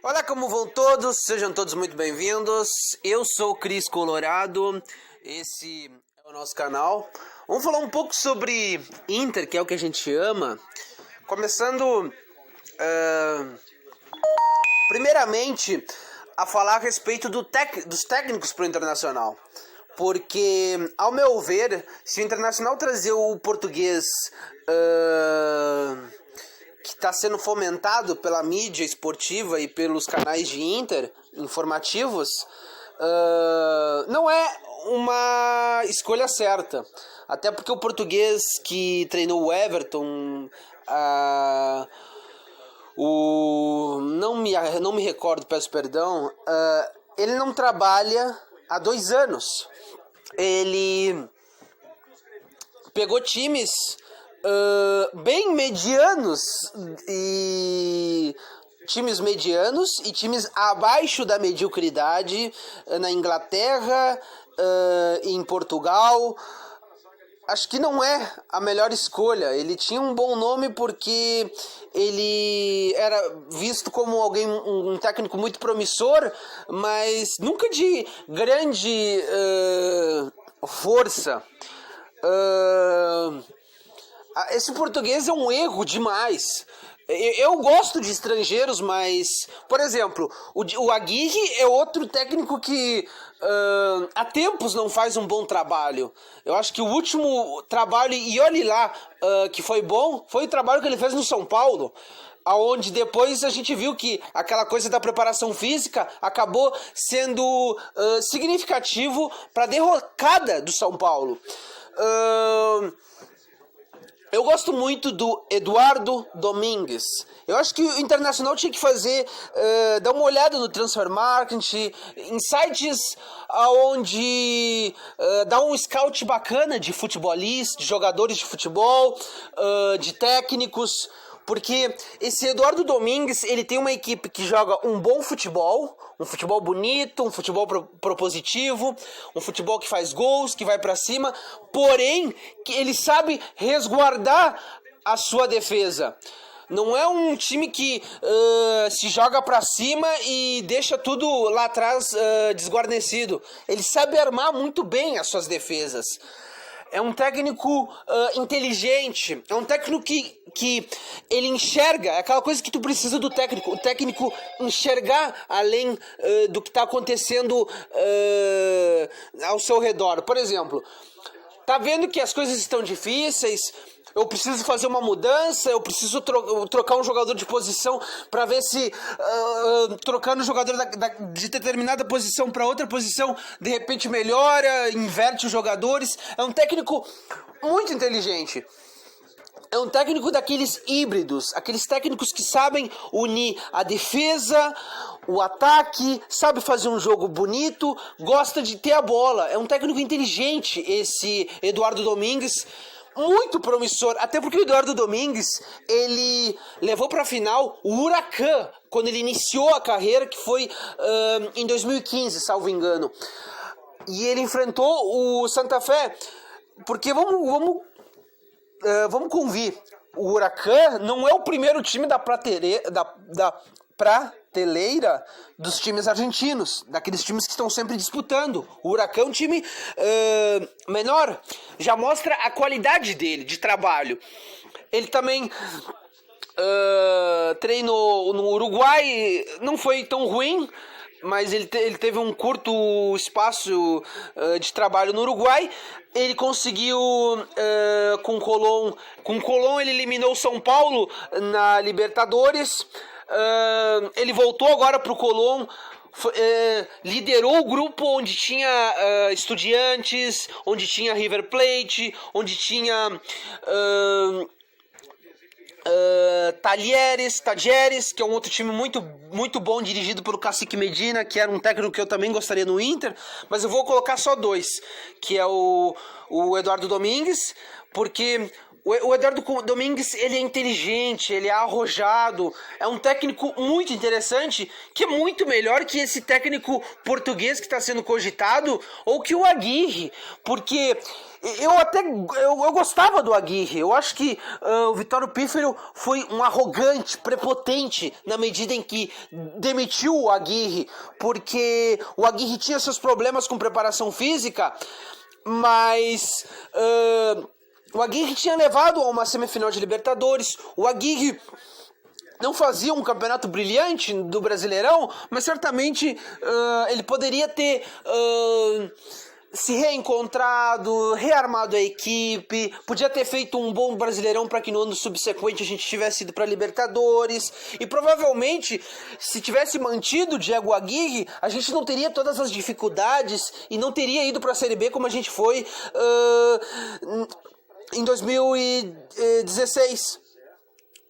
Olá, como vão todos? Sejam todos muito bem-vindos. Eu sou o Cris Colorado, esse é o nosso canal. Vamos falar um pouco sobre Inter, que é o que a gente ama. Começando, primeiramente, a falar a respeito dos técnicos para o Internacional. Porque, ao meu ver, se o Internacional trazer o português que está sendo fomentado pela mídia esportiva e pelos canais de Inter informativos, não é uma escolha certa. Até porque o português que treinou o Everton, não me recordo, peço perdão, ele não trabalha há 2 anos. Ele pegou times bem medianos e times abaixo da mediocridade na Inglaterra, em Portugal. Acho que não é a melhor escolha. Ele tinha um bom nome porque ele era visto como um técnico muito promissor, mas nunca de grande força. Esse português é um erro demais. Eu gosto de estrangeiros, mas, por exemplo, o Aguirre é outro técnico que há tempos não faz um bom trabalho. Eu acho que o último trabalho, e olhe lá, que foi bom, foi o trabalho que ele fez no São Paulo, aonde depois a gente viu que aquela coisa da preparação física acabou sendo significativo para a derrocada do São Paulo. Eu gosto muito do Eduardo Domingues. Eu acho que o Internacional tinha que fazer, dar uma olhada no Transfer Market, em sites onde dá um scout bacana de futebolistas, de jogadores de futebol, de técnicos. Porque esse Eduardo Domingues, ele tem uma equipe que joga um bom futebol, um futebol bonito, um futebol propositivo, um futebol que faz gols, que vai pra cima, porém, que ele sabe resguardar a sua defesa. Não é um time que se joga pra cima e deixa tudo lá atrás desguarnecido. Ele sabe armar muito bem as suas defesas. É um técnico inteligente, é um técnico que ele enxerga, é aquela coisa que tu precisa do técnico, o técnico enxergar além do que está acontecendo ao seu redor. Por exemplo, tá vendo que as coisas estão difíceis, eu preciso fazer uma mudança, eu preciso trocar um jogador de posição para ver se trocando o jogador de determinada posição para outra posição de repente melhora, inverte os jogadores. É um técnico muito inteligente. É um técnico daqueles híbridos, aqueles técnicos que sabem unir a defesa, o ataque, sabe fazer um jogo bonito, gosta de ter a bola. É um técnico inteligente, esse Eduardo Domingues, muito promissor. Até porque o Eduardo Domingues, ele levou para a final o Huracan, quando ele iniciou a carreira, que foi em 2015, salvo engano. E ele enfrentou o Santa Fé, porque vamos convir, o Huracan não é o primeiro time da prateleira dos times argentinos, daqueles times que estão sempre disputando. O Huracan é um time menor, já mostra a qualidade dele de trabalho. Ele também treinou no Uruguai, não foi tão ruim, mas ele teve um curto espaço de trabalho no Uruguai. Ele conseguiu com o Colón ele eliminou o São Paulo na Libertadores. Ele voltou agora para o Colón, liderou o grupo onde tinha Estudiantes, onde tinha River Plate, onde tinha Talleres, que é um outro time muito, muito bom, dirigido pelo Cacique Medina, que era um técnico que eu também gostaria no Inter, mas eu vou colocar só 2, que é o Eduardo Domingues, porque o Eduardo Domingues, ele é inteligente, ele é arrojado, é um técnico muito interessante, que é muito melhor que esse técnico português que está sendo cogitado, ou que o Aguirre, porque eu gostava do Aguirre. Eu acho que o Vitório Pífero foi um arrogante, prepotente, na medida em que demitiu o Aguirre, porque o Aguirre tinha seus problemas com preparação física, mas o Aguirre tinha levado a uma semifinal de Libertadores. O Aguirre não fazia um campeonato brilhante do Brasileirão, mas certamente ele poderia ter se reencontrado, rearmado a equipe, podia ter feito um bom Brasileirão para que no ano subsequente a gente tivesse ido para Libertadores, e provavelmente se tivesse mantido o Diego Aguirre, a gente não teria todas as dificuldades e não teria ido para a Série B como a gente foi em 2016,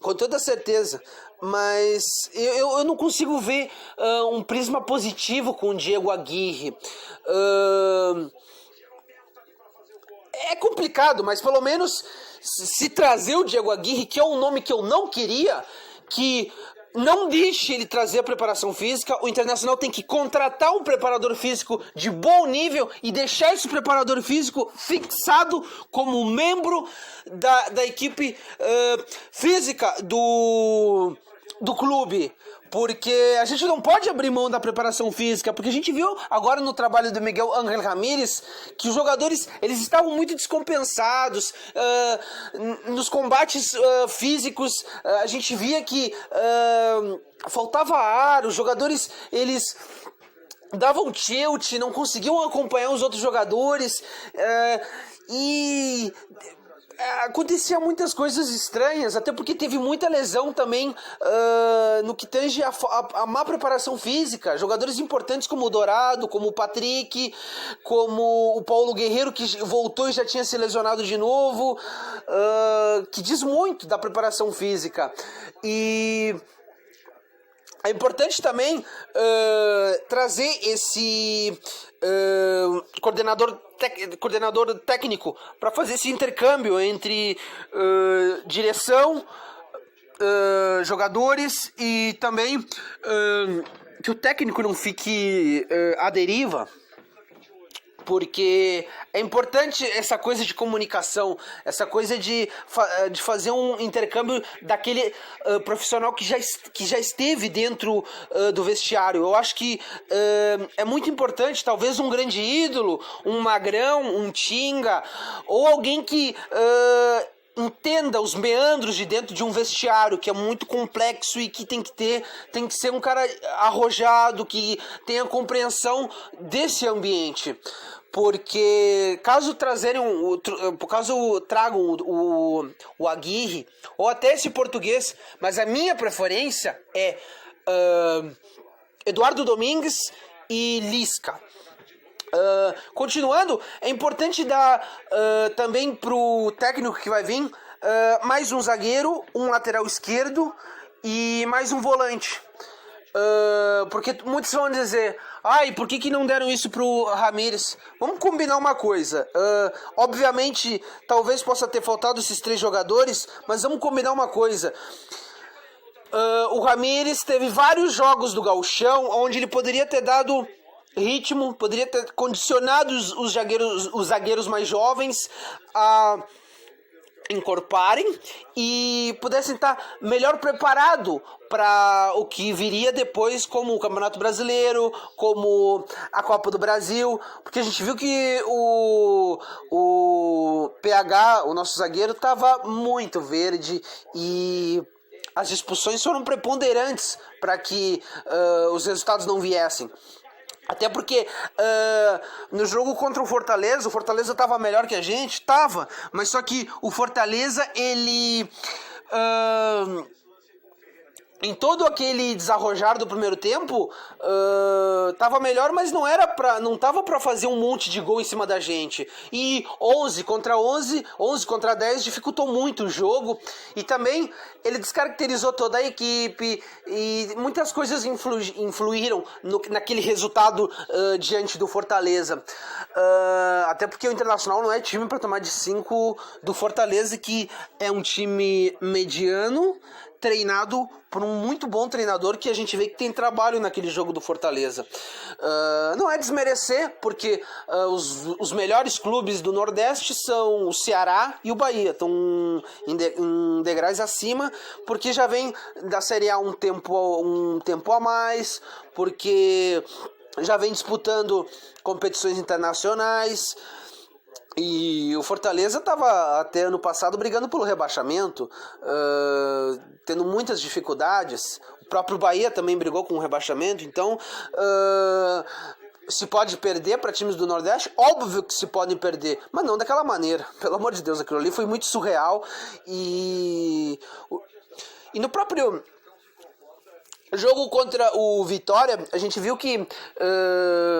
com toda certeza. Mas eu não consigo ver um prisma positivo com o Diego Aguirre. É complicado, mas pelo menos se trazer o Diego Aguirre, que é um nome que eu não queria, que não deixe ele trazer a preparação física, o Internacional tem que contratar um preparador físico de bom nível e deixar esse preparador físico fixado como membro da equipe física do clube. Porque a gente não pode abrir mão da preparação física, porque a gente viu agora no trabalho do Miguel Ángel Ramírez que os jogadores eles estavam muito descompensados. Nos combates físicos a gente via que faltava ar, os jogadores eles davam tilt, não conseguiam acompanhar os outros jogadores e acontecia muitas coisas estranhas, até porque teve muita lesão também no que tange a má preparação física. Jogadores importantes como o Dourado, como o Patrick, como o Paulo Guerreiro, que voltou e já tinha se lesionado de novo, que diz muito da preparação física. E é importante também trazer esse coordenador técnico para fazer esse intercâmbio entre direção, jogadores, e também que o técnico não fique à deriva, porque é importante essa coisa de comunicação, essa coisa de fazer um intercâmbio daquele profissional que já esteve dentro do vestiário. Eu acho que é muito importante, talvez um grande ídolo, um Magrão, um Tinga, ou alguém que entenda os meandros de dentro de um vestiário que é muito complexo e que tem que ser um cara arrojado, que tenha compreensão desse ambiente. Porque caso tragam o Aguirre, ou até esse português, mas a minha preferência é Eduardo Domingues e Lisca. Continuando, é importante dar também pro técnico que vai vir mais um zagueiro, um lateral esquerdo e mais um volante. Porque muitos vão dizer: e por que não deram isso pro Ramírez? Vamos combinar uma coisa. Obviamente, talvez possa ter faltado esses 3 jogadores, mas vamos combinar uma coisa. O Ramírez teve vários jogos do Gauchão onde ele poderia ter dado ritmo, poderia ter condicionado os zagueiros mais jovens a encorparem e pudessem estar melhor preparado para o que viria depois, como o Campeonato Brasileiro, como a Copa do Brasil, porque a gente viu que o PH, o nosso zagueiro, estava muito verde e as expulsões foram preponderantes para que os resultados não viessem. Até porque no jogo contra o Fortaleza estava melhor que a gente, mas só que o Fortaleza, ele em todo aquele desarrojar do primeiro tempo, tava melhor, mas não tava para fazer um monte de gol em cima da gente. E 11 contra 11, 11 contra 10 dificultou muito o jogo. E também ele descaracterizou toda a equipe e muitas coisas influíram naquele resultado diante do Fortaleza. Até porque o Internacional não é time para tomar de 5 do Fortaleza, que é um time mediano, treinado por um muito bom treinador que a gente vê que tem trabalho naquele jogo do Fortaleza. Não é desmerecer, porque os melhores clubes do Nordeste são o Ceará e o Bahia, estão em degraus acima, porque já vem da Série A um tempo a mais, porque já vem disputando competições internacionais. E o Fortaleza estava até ano passado brigando pelo rebaixamento, tendo muitas dificuldades. O próprio Bahia também brigou com o rebaixamento. Então, se pode perder para times do Nordeste? Óbvio que se podem perder, mas não daquela maneira. Pelo amor de Deus, aquilo ali foi muito surreal. E no próprio jogo contra o Vitória, a gente viu que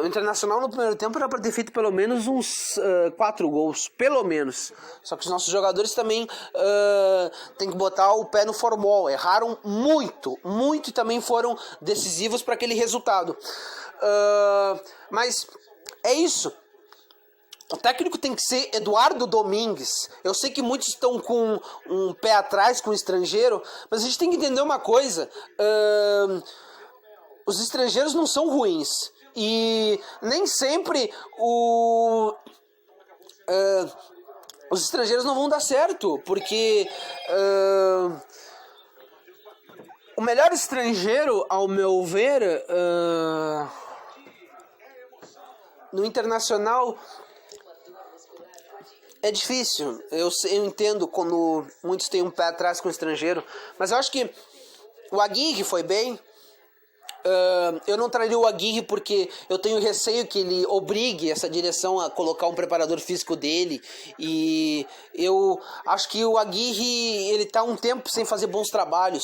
o Internacional no primeiro tempo era para ter feito pelo menos uns 4 gols, pelo menos. Só que os nossos jogadores também têm que botar o pé no formol. Erraram muito e também foram decisivos para aquele resultado. Mas é isso. O técnico tem que ser Eduardo Domingues. Eu sei que muitos estão com um pé atrás com o estrangeiro, mas a gente tem que entender uma coisa. Os estrangeiros não são ruins. E nem sempre os estrangeiros não vão dar certo, porque o melhor estrangeiro, ao meu ver, no Internacional, é difícil. Eu entendo quando muitos têm um pé atrás com o estrangeiro, mas eu acho que o Aguirre foi bem. Eu não traria o Aguirre porque eu tenho receio que ele obrigue essa direção a colocar um preparador físico dele, e eu acho que o Aguirre ele tá um tempo sem fazer bons trabalhos.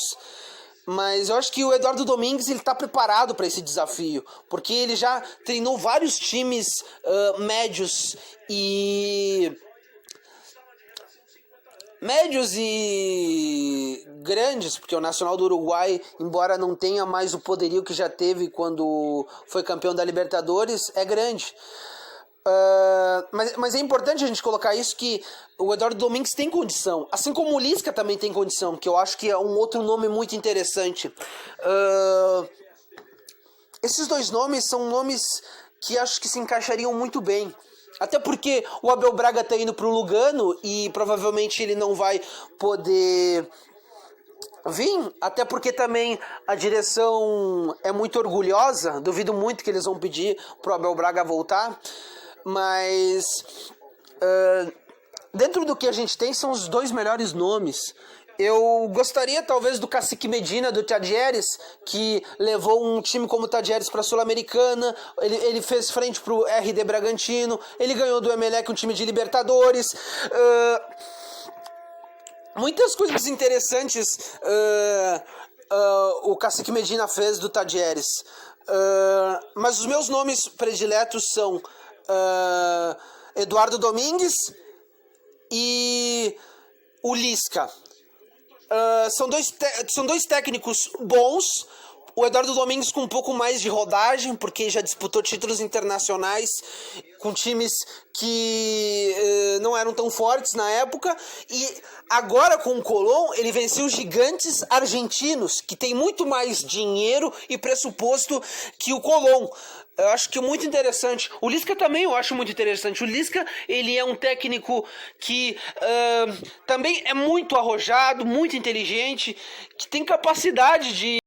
Mas eu acho que o Eduardo Domingues ele está preparado para esse desafio, porque ele já treinou vários times médios e grandes, porque o Nacional do Uruguai, embora não tenha mais o poderio que já teve quando foi campeão da Libertadores, é grande. Mas é importante a gente colocar isso, que o Eduardo Domingues tem condição, assim como o Lisca também tem condição, que eu acho que é um outro nome muito interessante. Esses dois nomes são nomes que acho que se encaixariam muito bem. Até porque o Abel Braga está indo para o Lugano e provavelmente ele não vai poder vir, até porque também a direção é muito orgulhosa. Duvido muito que eles vão pedir para o Abel Braga voltar. Mas dentro do que a gente tem, são os dois melhores nomes. Eu gostaria talvez do Cacique Medina, do Tadieres, que levou um time como o Tadieres para a Sul-Americana. Ele fez frente para o RD Bragantino, ele ganhou do Emelec um time de Libertadores. Muitas coisas interessantes o Cacique Medina fez do Tadieres. Mas os meus nomes prediletos são Eduardo Domingues e o Lisca. São dois técnicos bons. O Eduardo Domingues com um pouco mais de rodagem, porque já disputou títulos internacionais com times que não eram tão fortes na época. E agora com o Colón, ele venceu gigantes argentinos, que tem muito mais dinheiro e pressuposto que o Colón. Eu acho que é muito interessante. O Lisca também eu acho muito interessante. O Lisca, ele é um técnico que também é muito arrojado, muito inteligente, que tem capacidade de